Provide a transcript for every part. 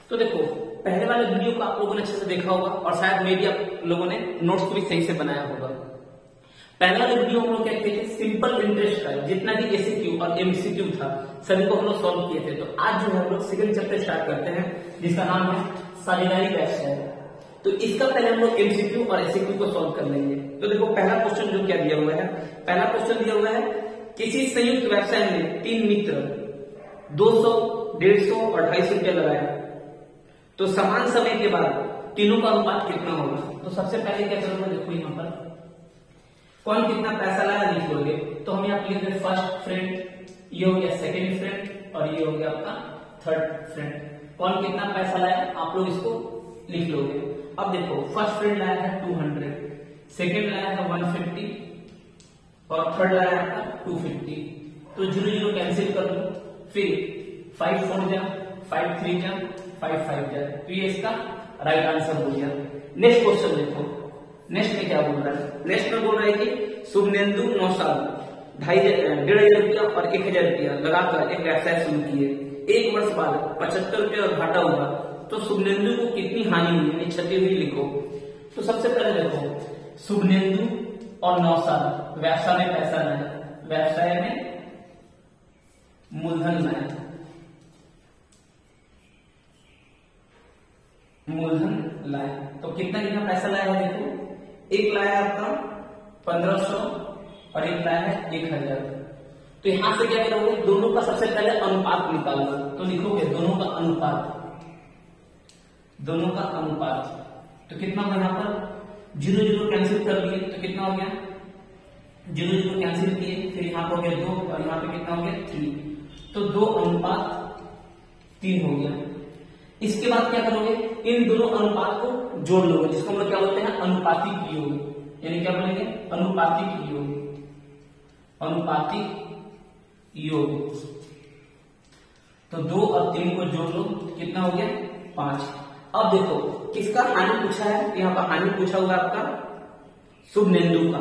तो देखो पहले वाले वीडियो को आप लोगों ने अच्छे से देखा होगा और शायद मे भी आप लोगों ने नोट्स को भी सही से बनाया होगा। पहले वाले वीडियो हम लोग क्या किए थे, सिंपल इंटरेस्ट का जितना भी एसीक्यू और एमसीक्यू था सभी को हम लोग सॉल्व किए थे। तो आज जो है हम लोग सेकंड चैप्टर स्टार्ट करते हैं जिसका नाम है साझेदारी व्यवसाय। तो इसका पहले हम लोग एमसीक्यू और एसीक्यू को सॉल्व कर लेंगे। तो देखो पहला क्वेश्चन जो क्या दिया हुआ है, पहला क्वेश्चन दिया हुआ है किसी संयुक्त व्यवसाय में 3 मित्र 200, 150 और 250 रुपया लगाया तो समान समय के बाद तीनों का अनुपात कितना होगा। तो सबसे पहले क्या करोगे, देखो यहाँ पर कौन कितना पैसा लाया लिख लोगे। तो हम यहाँ लिख रहे फर्स्ट फ्रेंड, ये हो गया सेकेंड फ्रेंड और ये हो गया आपका थर्ड फ्रेंड। कौन कितना पैसा लाया आप लोग इसको लिख लोगे। अब देखो फर्स्ट फ्रेंड लाया है 200, सेकेंड लाया है 150 और थर्ड लाया है 250। तो 0 0 कैंसिल कर लो, फिर 5 4 जा, 5 3 जा, 5 5 जा। तो ये इसका राइट आंसर हो गया। नेक्स्ट क्वेश्चन देखो, नेक्स्ट में क्या बोल रहा है, नेक्स्ट में बोल रहा है कि शुभनेंदु 9 साल 1,500 रुपया और 1,000 रुपया लगाकर एक व्यवसाय शुरू किए। 1 वर्ष बाद 75 रुपया घाटा हुआ तो शुभनेंदु को कितनी हानि हुई, यानी क्षति हुई लिखो। तो सबसे पहले देखो शुभनेंदु और 9 साल व्यवसाय में पैसा लाया, व्यवसाय में मूलधन लाया, मूलधन लाया। तो कितना कितना पैसा लाया है देखो, एक लाया आपका 1500 और एक लाया है 1000। तो यहां से क्या करोगे, दोनों का सबसे पहले अनुपात निकालना। तो लिखोगे दोनों का अनुपात, दोनों का अनुपात। तो कितना होगा, यहाँ पर 0 0 कैंसिल कर लिए तो कितना हो गया, 0 0 कैंसिल किए, फिर यहाँ पर हो गया 2 और यहाँ पे कितना हो गया 3। तो 2 अनुपात 3 हो गया। इसके बाद क्या करोगे, इन दोनों अनुपात को जोड़ लोगे जिसको हम लोग क्या बोलते हैं अनुपातिक योग, यानी क्या बोलेंगे अनुपातिक योग, अनुपातिक योग। तो 2 और 3 को जोड़ लो कितना हो गया 5। अब देखो किसका हानि पूछा है, यहाँ पर हानि पूछा हुआ आपका शुभनेंदु का।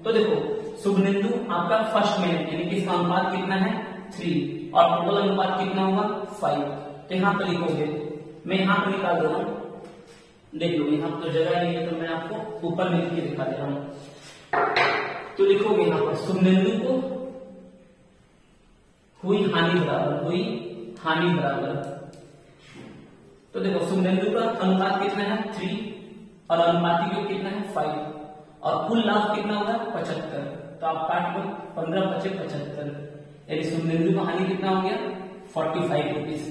तो देखो शुभनेंदु आपका फर्स्ट में यानी कि इसका अनुपात कितना है 3 और टोटल अनुपात कितना होगा 5। तो यहाँ पर लिखोगे, मैं यहाँ पर निकाल दे रहा हूं, देख लो यहाँ पर तो जगह नहीं है तो मैं आपको ऊपर में लिख के दिखा दे रहा हूं। तो लिखोगे यहाँ पर शुभनेंदु को हुई हानि बराबर, हुई हानि बराबर। तो देखो शुभनेंदु का अनुपात कितना है 3 और अनुपातिक योग कितना है 5 और कुल लाभ कितना होगा 75। तो आप काट लो 15 25 75, यानी शुभनेंदु का हानि कितना हो गया 45 रुपीज।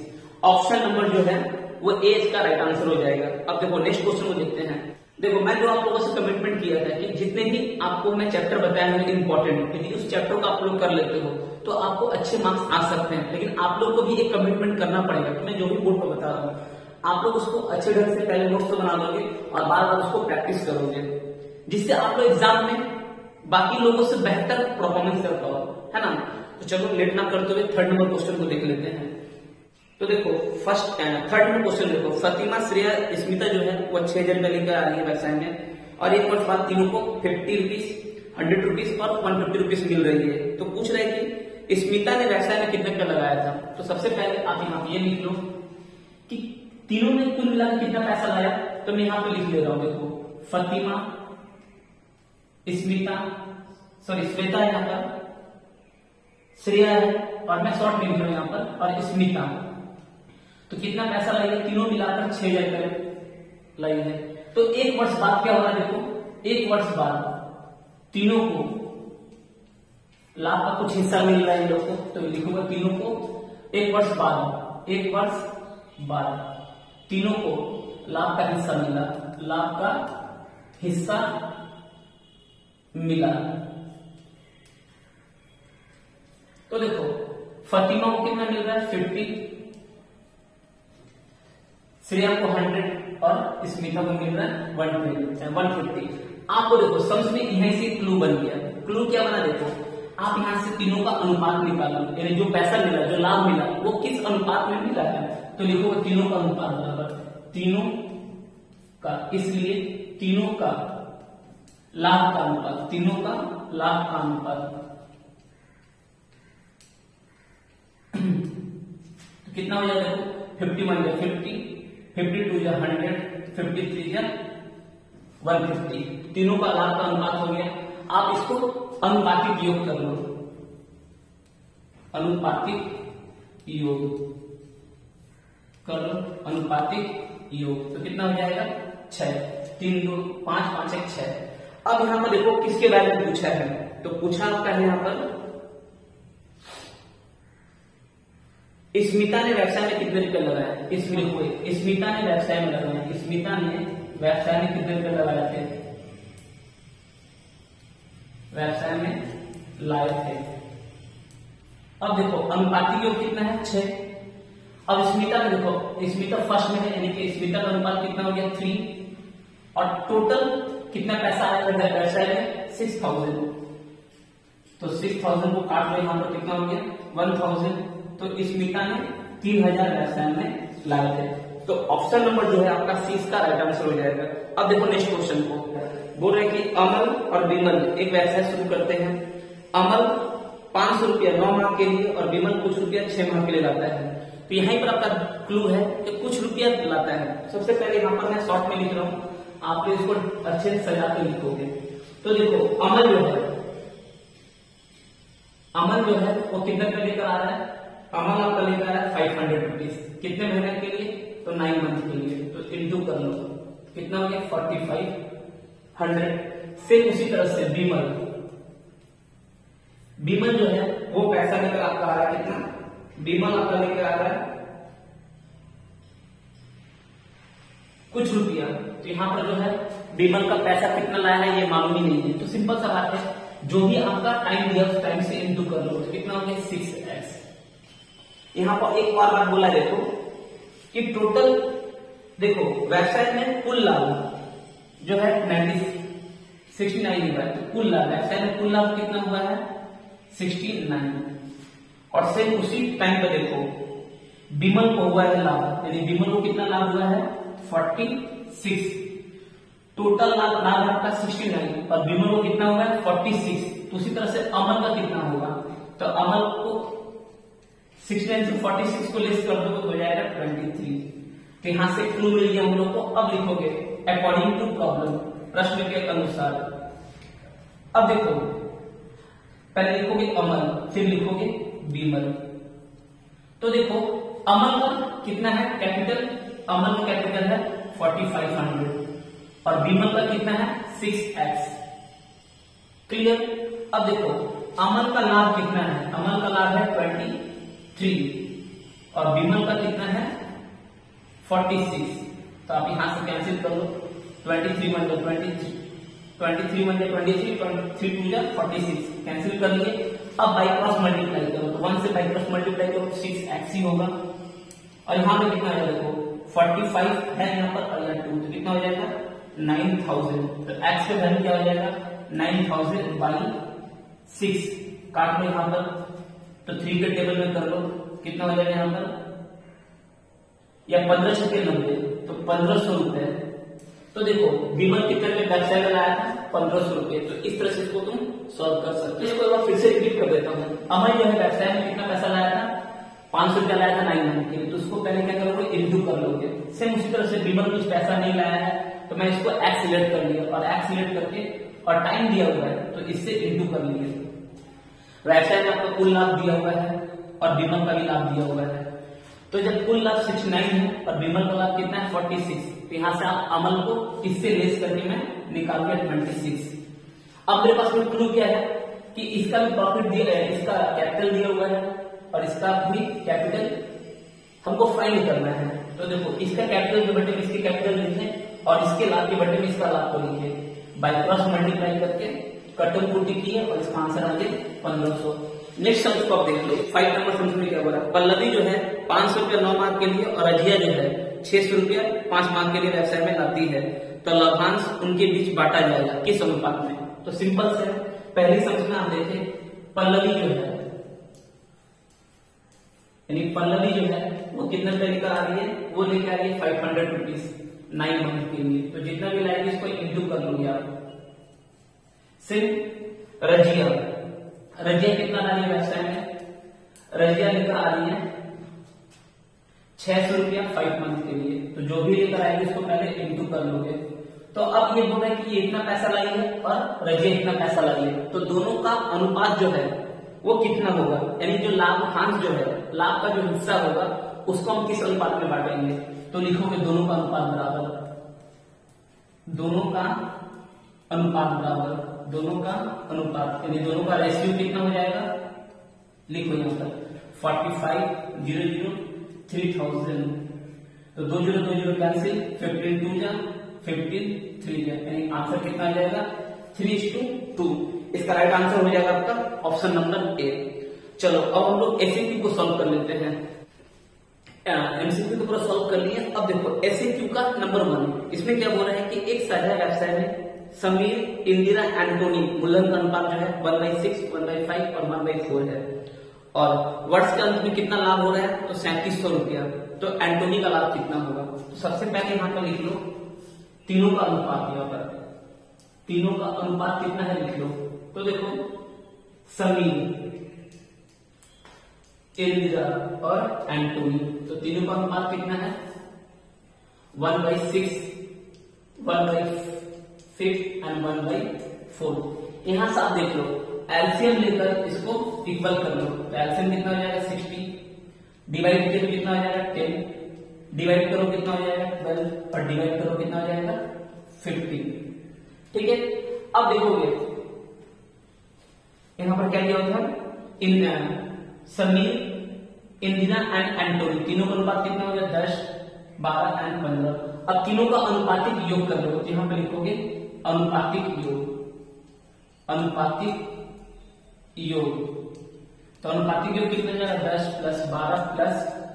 ऑप्शन नंबर जो है वो ए इसका राइट आंसर हो जाएगा। अब देखो नेक्स्ट क्वेश्चन को देखते हैं। देखो मैं जो आप लोगों से कमिटमेंट किया था कि जितने भी आपको मैं चैप्टर बताया है इंपॉर्टेंट, यदि उस चैप्टर को आप लोग कर लेते हो तो आपको अच्छे मार्क्स आ सकते हैं। लेकिन आप लोग को भी एक कमिटमेंट करना पड़ेगा कि मैं जो भी बोर्ड को बता रहा हूँ आप लोग उसको अच्छे ढंग से पहले नोट्स तो बना लोगे और बार बार उसको प्रैक्टिस करोगे, जिससे आप लोग एग्जाम में बाकी लोगों से बेहतर परफॉर्मेंस कर पाओ, है ना। तो चलो लेट ना करते हुए थर्ड नंबर क्वेश्चन को देख लेते हैं। तो देखो थर्ड नंबर क्वेश्चन देखो, फतिमा श्रेया स्मिता जो है वो 6000 रुपया लेकर आ रही है व्यवसाय में और 1 वर्ष बाद तीनों को 50 रुपीज, 100 रुपीज और 150 रुपीज मिल रही है। तो पूछ रहे कि स्मिता ने व्यवसाय में कितने रुपया लगाया था। तो सबसे पहले आप यहाँ पे ये लिख लो कि तीनों ने कुल मिलाकर कितना पैसा लाया। तो मैं यहाँ पे लिख ले रहा हूं, देखो फतिमा स्मिता श्वेता है, यहाँ पर श्रेया है और मैं शॉर्ट लिख रहा हूं यहाँ पर और स्मिता। तो कितना पैसा लाई है, तीनों मिलाकर 6000 रुपये लाई है। तो 1 वर्ष बाद क्या होगा, देखो 1 वर्ष बाद तीनों को लाभ का कुछ हिस्सा मिल रहा है इन लोग को। तो लिखूंगा तीनों को 1 वर्ष बाद, 1 वर्ष बाद तीनों को लाभ का हिस्सा मिला, लाभ का हिस्सा मिला। तो देखो फतिमा को कितना मिल रहा है 50, श्रेया को 100 और स्मिता को मिल रहा है 150। आपको देखो समझ में यहीं से क्लू बन गया। क्लू क्या बना, देखो आप यहां से तीनों का अनुपात निकालो, यानी जो पैसा मिला, जो लाभ मिला वो किस अनुपात में मिला है। तो लिखो तीनों का अनुपात बराबर तीनों का, इसलिए तीनों का लाभ का अनुपात, तीनों का लाभ का अनुपात तो कितना हो जाएगा, 50 × 50 52 या 100, 53 या 150, तीनों का लाभ का अनुपात हो गया। आप इसको अनुपातिक योग कर लो, अनुपातिक योग कर लो, अनुपातिक योग। तो कितना हो जाएगा 6, 3 2 5 5 1 6। अब यहां पर देखो किसके बारे में पूछा है, तो पूछा आपका है यहां पर स्मिता ने व्यवसाय में कितने रुपए लगाए। स्मिता ने व्यवसाय में लगाए, स्मिता ने व्यवसाय में कितने रुपए लगाए थे, व्यवसाय में लाए थे। अब देखो अनुपातिक योग कितना है 6। अब स्मिता में देखो, स्मिता फर्स्ट में है, यानी कि स्मिता का अनुपात कितना हो गया 3, और टोटल कितना पैसा आया व्यवसाय में 6000। तो 6000 को काट लो, यहां पर कितना हो गया 1000। तो स्मिता ने 3000 व्यवसाय में लाए थे। तो ऑप्शन नंबर जो है आपका सी इसका राइट आंसर हो जाएगा। अब देखो नेक्स्ट क्वेश्चन को बोल रहे हैं कि अमल और विमल एक व्यवसाय शुरू करते हैं। अमल 500 रुपया 9 माह के लिए और विमल कुछ रुपया 6 माह के लिए लाता है। तो यहीं पर आपका क्लू है कि कुछ रुपया लाता है। सबसे पहले यहाँ पर मैं शॉर्ट में लिख रहा हूं, आप इसको अच्छे से सजा के लिखोगे। तो देखो अमल जो है वो कितने रुपए लेकर आ रहा है, अमल आपका लेकर आ रहा है 500 रुपीज। कितने महीने के लिए, तो 9 मंथ के लिए। तो इंटू कर लो, कितना हो गया 4500। फिर उसी तरह से विमल जो है वो पैसा लेकर आपका आ रहा है कितना, विमल आपका लेकर आ रहा है कुछ रुपया। तो यहां पर जो है विमल का पैसा कितना लाया है ये मालूम ही नहीं है। तो सिंपल सा बात है, जो भी आपका टाइम दिया उस टाइम से इंटू कर लो। तो कितना हो गया 6x। यहां पर एक और बात बोला देखो कि टोटल देखो व्यवसाय में कुल लाभ जो है 69 हुआ है। तो कुल लाभ व्यवसाय में कुल लाभ कितना हुआ है 69। और सेम उसी टाइम पे देखो विमल को हुआ है लाभ, यानी विमल को कितना लाभ हुआ है 46। टोटल लाभ आपका 69 और विमल को कितना हुआ है 46। तो उसी तरह से अमल का कितना होगा, तो अमल को 69 से 46 को लेस कर दो तो हो जाएगा 23। तो यहां से क्लू मिल गया हम लोग को। अब लिखोगे अकॉर्डिंग टू प्रॉब्लम, प्रश्न के अनुसार। अब देखो पहले लिखोगे अमल, फिर लिखोगे विमल। तो देखो अमल का कितना है कैपिटल, अमल का कैपिटल है 4500 और विमल का कितना है 6x। क्लियर। अब देखो अमल का लाभ कितना है, अमल का लाभ है 23 और विमल का कितना है 46। तो आप यहां से कैंसिल कर लो, 23 1 23 23 1 23 23 2 46 कैंसिल कर लिए। अब बाई क्रॉस मल्टीप्लाई करो, तो 1 से बाई क्रॉस मल्टीप्लाई करो 6x ही होगा। और यहां पे कितना है देखो 45 है यहाँ पर और यहाँ 2, तो कितना हो जाएगा 9000। तो x का वैल्यू क्या हो जाएगा 9000 बाई 6। काट लो यहां पर, तो 3 के टेबल में कर लो, कितना हो जाएगा यहां पर, या 1500 के 90, तो 1500 रुपए। तो देखो विमल कितने में व्यवसाय में लाया था 1500 रुपए। तो इस तरह से इसको तुम सॉल्व कर सकते हो। इसको एक बार फिर से रिपीट कर देता हूँ। अमल जो है व्यवसाय में कितना पैसा लाया था 500 रुपया लाया था 9 मंथ के लिए। तो उसको पहले क्या करोगे इंटू कर लोगे। सेम उसी तरह से विमल कुछ पैसा नहीं लाया है तो मैं इसको एक्स सिलेक्ट कर लिया और एक्स सिलेक्ट करके और टाइम दिया हुआ है तो इससे इंटू कर लिए। व्यवसाय में आपका कुल लाभ दिया हुआ है और विमल का भी लाभ दिया हुआ है। तो जब कुल लाभ 69 है और विमल का लाभ कितना है 46, तो यहां से आप अमल को इससे लेस करके मैं निकाल दिया 26। अब मेरे पास में क्लू क्या है कि इसका भी प्रॉफिट दिया है, इसका कैपिटल दिया हुआ है और इसका भी कैपिटल हमको फाइंड करना है। तो देखो इसका कैपिटल के बटे में इसके कैपिटल लिखे और इसके लाभ के बटे में इसका लाभ को लिखे, बाय क्रॉस मल्टीप्लाई करके कटम कुटी किए और इसका आंसर आ गया 1500। नेक्स्ट सम को आप देख लो, 5 नंबर सम में क्या बोला, पल्लवी जो है 500 रुपया 9 माह के लिए और अजिया जो है 600 रुपया 5 माह के लिए व्यवसाय में लाती है, तो लाभांश उनके बीच बांटा जाएगा किस अनुपात में। तो सिंपल से पहली सम में आप देखें पल्लवी जो है यानी पल्लवी जो है वो कितने रुपए लेकर आ रही है, वो लेकर आ रही है 500 रुपीज 9 मंथ के लिए। तो जितना भी लाएगी इसको इंटू कर लूंगी आप। सिर्फ रजिया कितना ला रही है व्यवसाय में, रजिया लेकर आ रही है 600 रुपया 5 मंथ के लिए। तो जो भी लेकर आएंगे उसको पहले इंटू कर लोगे। तो अब ये बोल रहा है कि ये इतना पैसा लाई है और रजिया इतना पैसा लाई है, तो दोनों का अनुपात जो है वो कितना होगा, यानी जो लाभांश जो है, लाभ का जो हिस्सा होगा उसको हम किस अनुपात में बांटेंगे। तो लिखोगे दोनों का अनुपात बराबर, दोनों का अनुपात बराबर, दोनों का अनुपात, यानी दोनों का रेशियो कितना हो जाएगा, लिखो यहाँ पर 45 3000, तो 2 0 कैंसिल, 15 2 जा 15 3 जा, यानी आंसर कितना आ जाएगा 3:2। इसका राइट आंसर हो जाएगा आपका ऑप्शन नंबर ए। चलो अब हम लोग एसएक्यू को सॉल्व कर लेते हैं। एमसीक्यू तो पूरा सॉल्व कर लिए। अब देखो एसएक्यू का नंबर 1, इसमें क्या बोल रहा है कि एक साझा व्यवसाय में समीर, इंदिरा, एंटोनी मूलधन का अनुपात जो है 1/6, 1/5 और 1/4 है, और वर्ष के अंत में कितना लाभ हो रहा है, तो 3700 रुपया। तो एंटोनी का लाभ कितना होगा, तो सबसे पहले यहाँ पर लिख लो तीनों का अनुपात, यहाँ पर तीनों का अनुपात कितना है लिख लो। तो देखो समीर, इंदिरा और एंटोनी, तो तीनों का अनुपात कितना है 1/6, 1/5 एंड 1/4। यहां से आप देख लो एलसीएम लेकर इसको इक्वल कर लो, तो एलसीएम कितना हो जाएगा 60, डिवाइड कीजिए तो कितना हो जाएगा 10, डिवाइड करो कितना हो जाएगा 12 और डिवाइड करो कितना हो जाएगा 15। ठीक है, अब देखोगे यहां पर क्या दिया होता है, समीर, इंदिरा एंड एंटोनी तीनों का अनुपात कितना हो गया 10, 12 एंड 15। अब तीनों का अनुपातिक योग कर लो, तो यहां पर लिखोगे अनुपातिक योग, अनुपातिक योग, तो अनुपातिक योग कितना हो जाएगा 10 + 12 +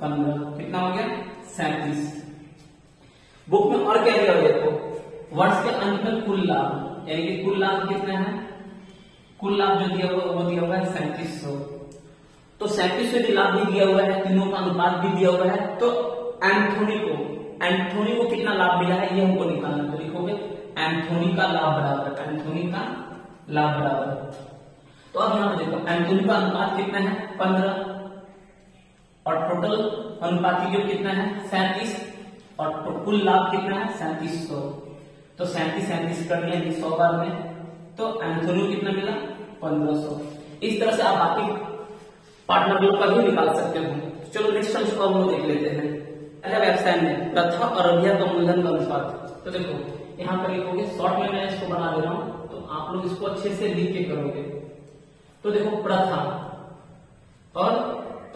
15 कितना हो गया 37। बुक में और क्या दिया हुआ देखो, वर्ष के अंत में कुल लाभ, यानी कि कुल लाभ कितना है, कुल लाभ जो दिया हुआ वो दिया हुआ है 3700। तो 3700 यदि लाभ भी दिया हुआ है, तीनों का अनुपात भी दिया हुआ है, तो एंथोनी को कितना लाभ मिला है ये हमको निकालना। तो लिखोगे एंथोनी का लाभ बराबर, एंथोनी का लाभ बराबर। तो अब यहां पर देखो एंथोनी का अनुपात कितना है 15, और टोटल अनुपातिक योग कितना है 37, और कुल लाभ कितना है 3700। तो 37 कर दिया 100 बार में, तो एंथोनी कितना मिला 1500। इस तरह से आप बाकी पार्टनर लोग का भी निकाल सकते हो। चलो नेक्स्ट हम इसको हम देख लेते हैं। पहला व्यवसाय में प्रथा और रबिया का मूलधन का अनुपात। तो देखो यहाँ पर लिखोगे, शॉर्ट में मैं इसको बना दे रहा हूं, तो आप लोग इसको अच्छे से लिख के करोगे। तो देखो प्रथा और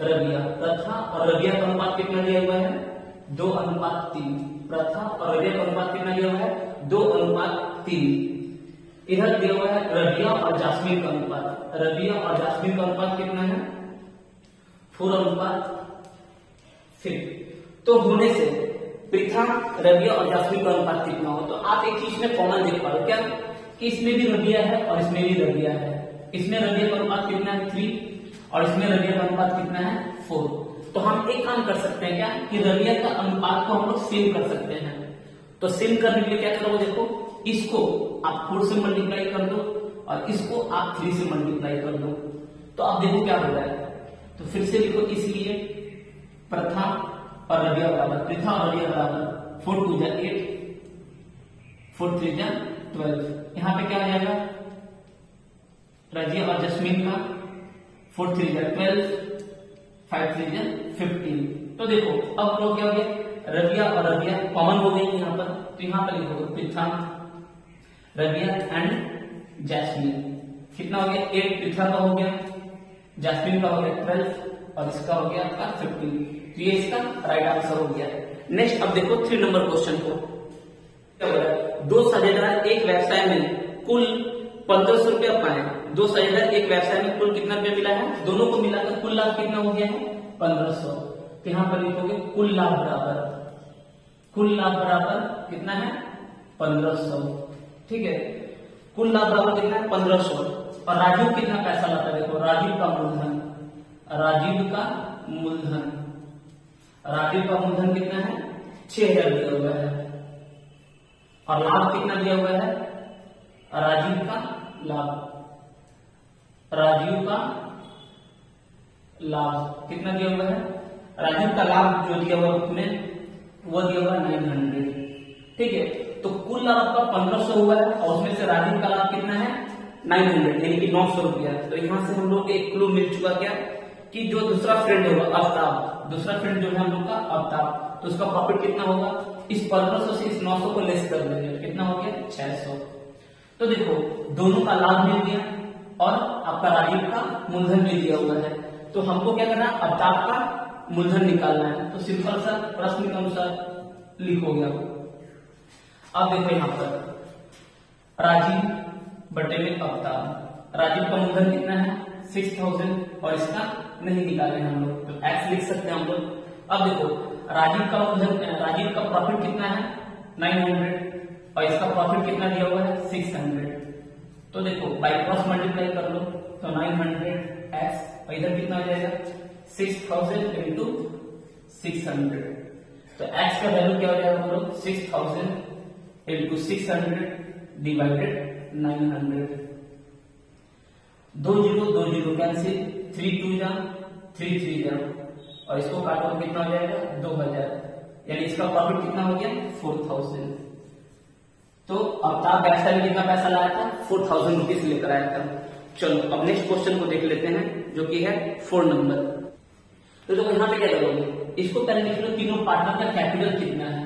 रबिया, प्रथा और रबिया का अनुपात कितना दिया हुआ है 2:3। प्रथा और रबिया का अनुपात कितना दिया हुआ है 2:3। इधर दिया हुआ है रबिया और जास्मीन का अनुपात, रबिया और जास्मीन का अनुपात कितना है 4:5। तो होने से प्रथा, रबिया और जास्मीन का अनुपात कितना हो, तो आप एक चीज में कॉमन देख पा रहे हो क्या, कि इसमें भी रबिया है और इसमें भी रबिया है। इसमें रबिया का अनुपात कितना है 3 और इसमें रबिया का अनुपात कितना है 4। तो हम एक काम कर सकते हैं क्या, कि रबिया का अनुपात को हम लोग सेम कर सकते हैं। तो सेम करने के लिए क्या करोगे, देखो इसको आप 4 से मल्टीप्लाई कर दो और इसको आप 3 से मल्टीप्लाई कर दो, तो आप देखो क्या हो जाएगा। तो फिर से लिखो, इसलिए प्रथा और रबिया बराबर, प्रथा और रबिया बराबर 4 2 जा 8, 4 3 जा 12। यहां पे क्या हो जाएगा रजिया और जस्मीन का 4 3 जा 12, 5 3 जा 15। तो देखो अब लोग क्या हो गया, रबिया और रबिया कॉमन हो गई यहाँ पर, तो यहाँ पर लिखोगे प्रथा, रबिया एंड जैस्मीन। कितना हो गया 8 प्रथा का हो गया, जैस्मीन का हो गया 12 और इसका हो गया आपका 15। तो ये इसका राइट आंसर हो गया। नेक्स्ट अब देखो 3 नंबर क्वेश्चन को, क्या हो रहा है, 2 साझेदार एक व्यवसाय में कुल 1500 रुपया पाए। 2 साझेदार एक व्यवसाय में कुल कितना रुपया मिला है, दोनों को मिलाकर कुल लाभ कितना हो गया है 1500। तो यहाँ पर लिखोगे कुल लाभ बराबर, कुल लाभ बराबर कितना है 1500। ठीक है, कुल लाभ बराबर कितना है 1500। और राजीव कितना पैसा लाता है, देखो राजीव का मूलधन, राजीव का मूलधन, राजीव का मूलधन कितना है 6000 दिया हुआ है, और लाभ कितना दिया हुआ है राजीव का लाभ, राजीव का लाभ कितना दिया हुआ है, राजीव का लाभ जो दिया हुआ उसमें वो दिया हुआ 900। ठीक है, तो कुल लाभ आपका 1500 हुआ है और उसमें से राजीव का लाभ कितना है 900 यानी कि 900 रुपया। तो यहाँ से हम लोग को एक क्लू मिल चुका क्या कि जो दूसरा फ्रेंड होगा आफ्ताब, दूसरा फ्रेंड जो है हम लोग का आफ्ताब, तो उसका प्रॉफिट कितना होगा, इस 1500 से इस 900 को लेस कर देंगे, कितना हो गया 600। तो देखो दोनों का लाभ मिल गया और आपका राजीव का मूलधन भी दिया हुआ है। तो हमको क्या करना है, आफ्ताब का मूलधन निकालना है। तो सिंपल सा प्रश्न के अनुसार लिखोगे आप। अब देखो यहाँ पर राजीव बटे में आफ्ताब, राजीव का मूलधन कितना है 6000 और इसका नहीं निकाले हम लोग, तो x लिख सकते हैं हम लोग। अब देखो राजीव का मूलधन, राजीव का प्रॉफिट कितना है 900 और इसका प्रॉफिट कितना दिया हुआ है 600। तो देखो बाई क्रॉस मल्टीप्लाई कर लो, तो 900x और इधर कितना हो जाएगा 6000 इंटू 600। तो x का वैल्यू क्या हो जाएगा बोलो 6000 इंटू 600 डिवाइडेड 900। 2 0 कैंसिल, 3 2 जा 3 3 जा और इसको काटो तो कितना हो जाएगा 2000, यानी इसका प्रॉफिट कितना हो गया 4000। तो आफ्ताब व्यवसाय में कितना पैसा लाया था 4000 रुपीज लेकर आया था। चलो अब नेक्स्ट क्वेश्चन को देख लेते हैं जो कि है 4 नंबर। तो देखो यहाँ पे क्या करोगे, इसको पहले लिख लो तीनों पार्टनर का कैपिटल कितना है,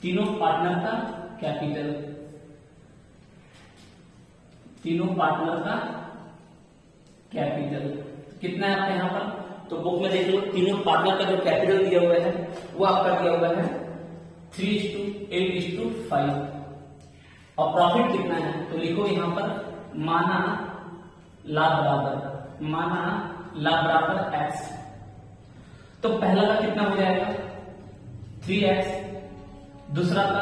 तीनों पार्टनर का कैपिटल, तीनों पार्टनर का कैपिटल कितना है आपका यहाँ पर। तो बुक में देख लो तीनों पार्टनर का जो कैपिटल दिया हुआ है वो आपका दिया हुआ है 3:8:5 और प्रॉफिट कितना है, तो लिखो यहाँ पर माना लाभ बराबर, माना लाभ बराबर x। तो पहला का कितना हो जाएगा 3x, दूसरा का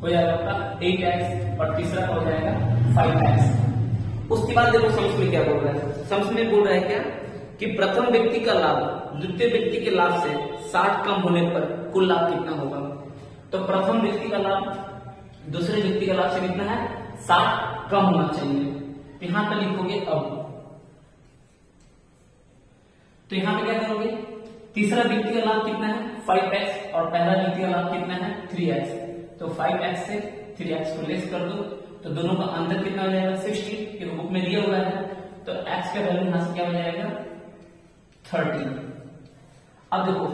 हो जाएगा आपका 8x और तीसरा का हो जाएगा 5x। उसके बाद देखो सम्स में क्या बोल रहा है, सम्स में बोल रहा है क्या कि प्रथम व्यक्ति का लाभ द्वितीय व्यक्ति के लाभ से 60 कम होने पर कुल लाभ कितना होगा। तो प्रथम व्यक्ति का लाभ दूसरे व्यक्ति के लाभ से कितना है 60 कम होना चाहिए। यहां पर लिखोगे अब, तो यहां पे क्या करोगे, तीसरा व्यक्ति का लाभ कितना है 5x और पहला व्यक्ति का लाभ कितना है 3x। तो 5x से 3x को लेस कर दो, तो दोनों का अंतर कितना हो जाएगा 60, क्योंकि बुक में दिया हुआ है। तो x का वैल्यू यहां से क्या हो जाएगा 30। अब देखो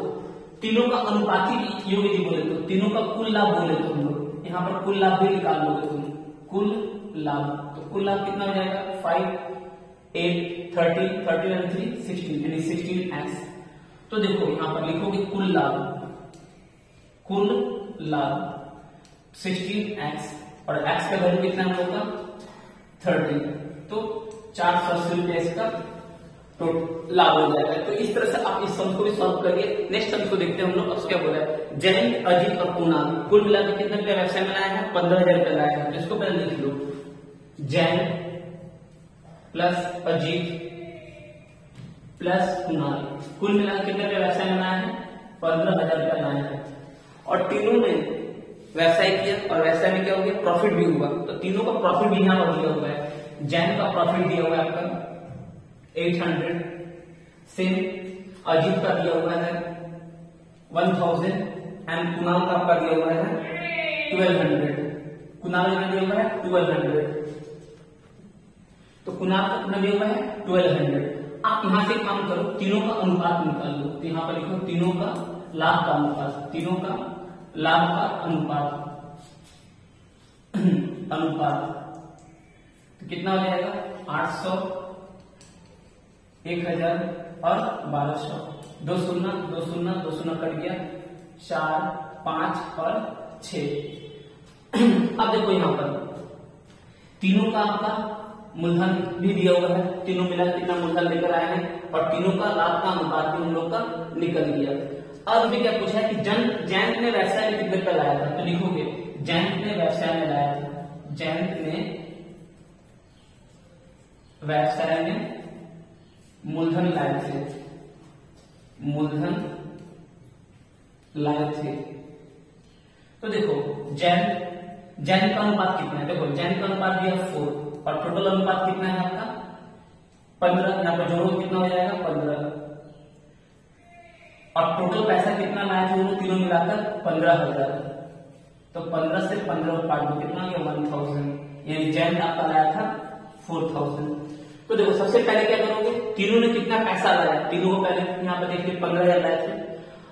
तीनों का अनुपाती योग यदि बोले तो तीनों का कुल लाभ बोले तो हम लोग यहाँ पर कुल लाभ भी निकाल लोगे तुम, कुल लाभ। तो कुल लाभ कितना हो जाएगा 5 8 30 30 and 3 16 यानी 16x। तो देखो यहाँ पर लिखोगे कुल लाभ, कुल लाभ 16x और x का वैल्यू कितना होगा 30। तो 480 रुपया इसका तो लाभ हो जाएगा। तो इस तरह से आप इस सम को भी सॉल्व करिए। नेक्स्ट सम को देखते हैं हम लोग। अब क्या बोला है, जयंत अजीत और कुणाल कुल मिलाकर कितने रुपया व्यवसाय में लाया है 15,000 रुपया लाया है। इसको पहले लिख लो, जयंत प्लस अजीत प्लस कुणाल कुल मिलाकर कितने रुपया व्यवसाय में लाया है 15,000 रुपया लाया है। और तीनों ने व्यवसाय किया और व्यवसाय में क्या हो गया प्रॉफिट भी हुआ। तो तीनों का प्रॉफिट भी यहाँ पर दिया हुआ है। जैन का प्रॉफिट दिया हुआ है आपका 800, सेम अजीत का दिया हुआ है 1000 एंड कुणाल का आपका दिया हुआ है 1200। कुणाल का दिया हुआ है 1200, तो कुणाल का कितना दिया हुआ है 1200। आप यहां से काम करो, तीनों का अनुपात निकाल लो। तो यहां पर लिखो तीनों का लाभ का अनुपात, तीनों का लाभ का अनुपात तो कितना हो जाएगा 800 1000 और 1200। 2 शून्य 2 शून्य 2 शून्य कट गया 4 5 और 6। अब देखो यहां पर तीनों का आपका मूलधन भी दिया हुआ है, तीनों मिला कितना मूलधन लेकर आए हैं और तीनों का लाभ का अनुपात भी हम लोग का निकल गया। अब भी क्या पूछा है कि जयंत ने व्यवसाय में कितने रुपया लाया था। तो लिखोगे जयंत ने व्यवसाय में लाया था, जयंत ने व्यवसाय में मूलधन लाए थे, मूलधन लाए थे। तो देखो जैन का अनुपात कितना है, देखो जैन का अनुपात दिया 4 और टोटल अनुपात कितना है आपका 15। यहाँ पर जोड़ो कितना हो जाएगा 15। और टोटल पैसा कितना लाए थे वो तीनों मिलाकर 15,000। तो 15 से 15 काट दो, कितना गया 1000, यानी जैन आपका लाया था 4000। तो देखो सबसे पहले क्या करोगे, तीनों ने कितना पैसा लाया, तीनों को पहले यहाँ पर देखिए 15,000 लाए थे।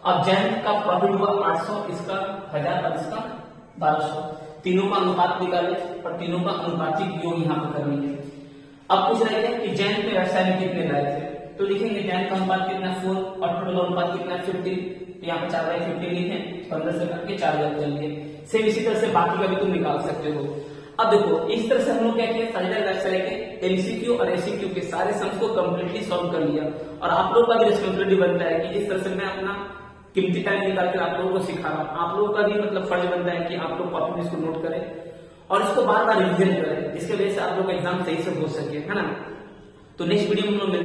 अब जैन का प्रॉफिट हुआ 800, इसका 1000 और इसका 1200। तीनों का अनुपात निकाले और तीनों का अनुपातिक योग यहाँ पर करनी है। अब पूछ रहे थे कि जैन पे व्यवसाय में कितने लाए थे, तो लिखेंगे जैन का अनुपात कितना 4 और टोटल अनुपात कितना 50। यहाँ पे 4/50 लिखे, 15 से करके 4000 कर लिए। सेम इसी तरह से बाकी का भी तुम निकाल सकते हो। अब देखो इस तरह से हम लोग क्या किया, साझेदार व्यवसाय के एमसीक्यू और एसीक्यू के सारे सम्स को कंप्लीटली सॉल्व कर लिया। और आप लोगों का भी रिस्पॉन्सिबिलिटी बनता है कि जिस तरह से मैं अपना कीमती टाइम निकालकर आप लोगों को सिखा रहा हूँ, आप लोगों का भी मतलब फर्ज बनता है कि आप लोग कॉपी में इसको नोट करें और इसको बार बार रिविजन करें, जिसकी वजह से आप लोग का एग्जाम सही से हो सके, है ना। तो नेक्स्ट वीडियो में हम लोग